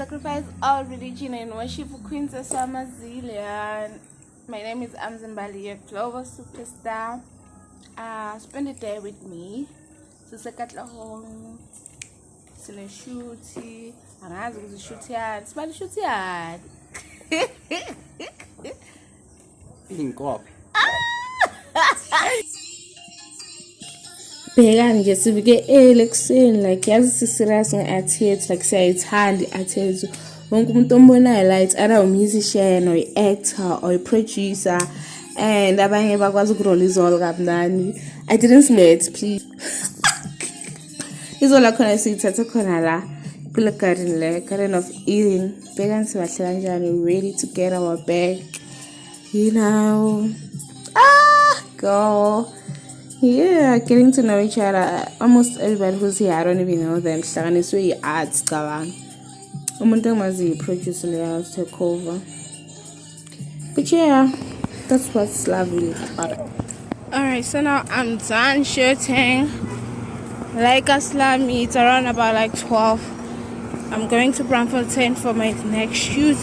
sacrifice all religion and worship Princess Amazilian. My name is ImZimbali, your global superstar. Spend a day with me. Sisekatla home. Sine shooty. Angazi ukuzishoot yard. Sibali shoot yard. Inkobe. Bheka nje sivuke elekuseni like yazi siserious nge-artists like siyayithanda i-artists wonke umuntu ombonayo la it's either a musician or an actor or a producer and abanye bakwazi ukurola izolo kamnandi. I didn't sweat, please. Izola khona siyithathe khona la kule garden le garden of Eden. Bheka sibahle kanjani, ready to get our bag, you know. Girl. Yeah, getting to know each other. Almost everybody who's here, I don't even know them. It's really arts, kawan. Umuntu mazi producer le take over. But yeah, that's what's lovely about it. Alright, so now I'm done shooting. Like Aslami, it's around about like 12. I'm going to Braamfontein for my next shoot.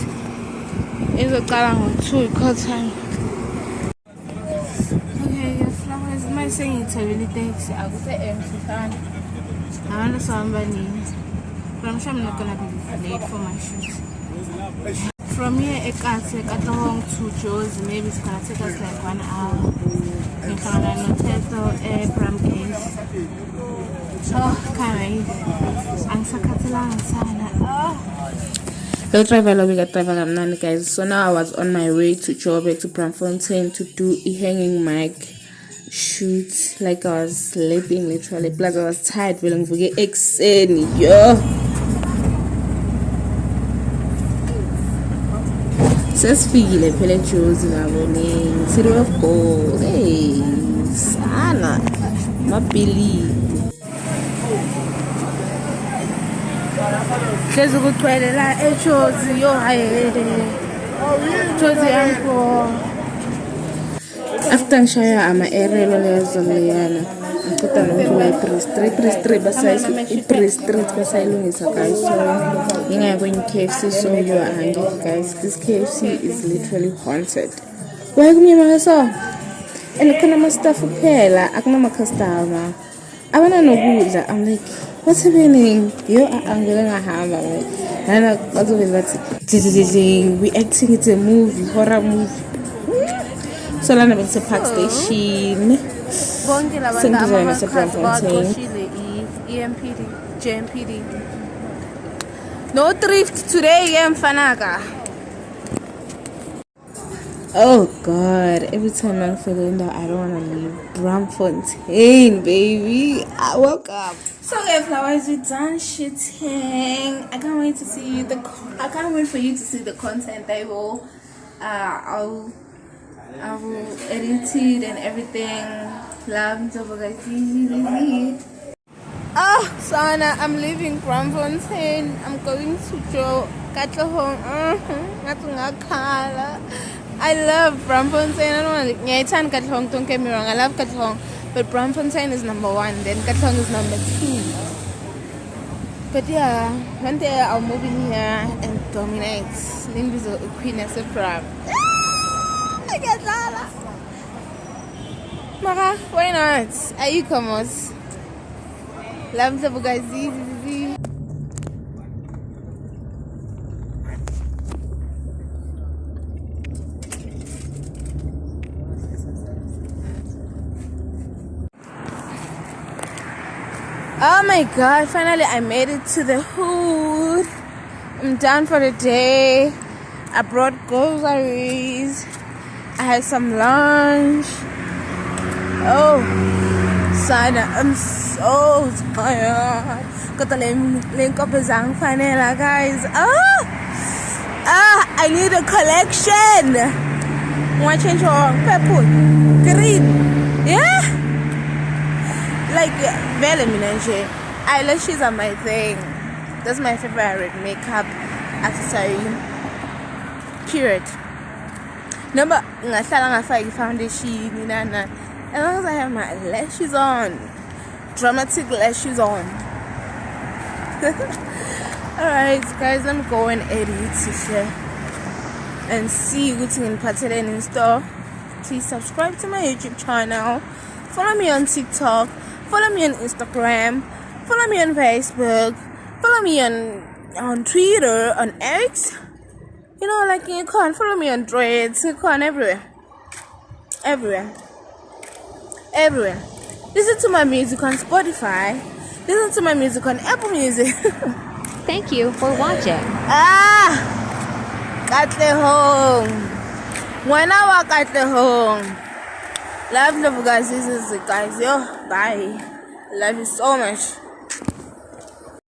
It's a kalang 2 time. I'm saying it's really takes. I would say empty. I want somebody, but I'm sure I'm not gonna be late for my shoot. From here, it can take at long 2 shows. Maybe it's gonna take us like 1 hour. In front of no teto, Bram case. Oh, can't wait. I'm so catalan sana. Hello, driver. We got driver. Guys. So now I was on my way to Joburg to Braamfontein to do a hanging mic shoot. Like I was sleeping literally, plus I was tired feeling very excited. Yo, says feel phela Jozi ngabone city of gold. Hey sana mabili hlezi kucwele la eJozi. Yo haye Jozi yanko. After ngishaya ama-erelo lezo leyana ngiceda nokuvula i-pre-street i-pre-street basayilungisa guys. So ngingaya kwenye KFC, so yo angeke guys, this KFC is literally haunted. Why kumnyama so? And khona ama-staff kuphela akunama-customer abana nokudla. I'm like, what's happening? Yo angeke ngahamba nana bazobe bathi we acting, it's a movie, horror movie. So I'm at the park station. Sengizona seBraamfontein. EMPD, JMPD. No thrift today, mfanaga. Oh God! Every time I'm feeling that I don't want to leave Braamfontein, baby. I woke up. So FLOWERZ, we're done shooting. I can't wait to see you. I can't wait for you to see the content. I will edit it and everything. Love to oh, Sana, I'm leaving Braamfontein. I'm going to Joe Katlehong. I love Braamfontein. I don't want to Katlehong, don't get me wrong. I love Katlehong, but Braamfontein is number 1. Then Katlehong is number 2. But yeah, one day I'll move in here and dominate. Nimbizo Queen as a Bram. Mara, why not? Aí comos. Love the bugazi. Oh my God, finally I made it to the hood. I'm done for the day. I brought groceries. I had some lunch. Oh, Sana, I'm so tired. Got the link up as finally, guys. I need a collection. Want to change your purple, green, yeah? Like very minute. Eyelashes are my thing. That's my favorite makeup accessory. Period. Number ngahlala ngafaka foundation nana. As long as I have my lashes on, dramatic lashes on. Alright guys, let me go and edit here and see what's in Patelen in store. Please subscribe to my YouTube channel, follow me on TikTok, follow me on Instagram, follow me on Facebook, follow me on Twitter, on X, you know, like you can follow me on Threads, you can everywhere. Listen to my music on Spotify, listen to my music on Apple Music. Thank you for watching. Katle home. When I walk at the home. Love guys. This is it guys. Yo, bye. Love you so much.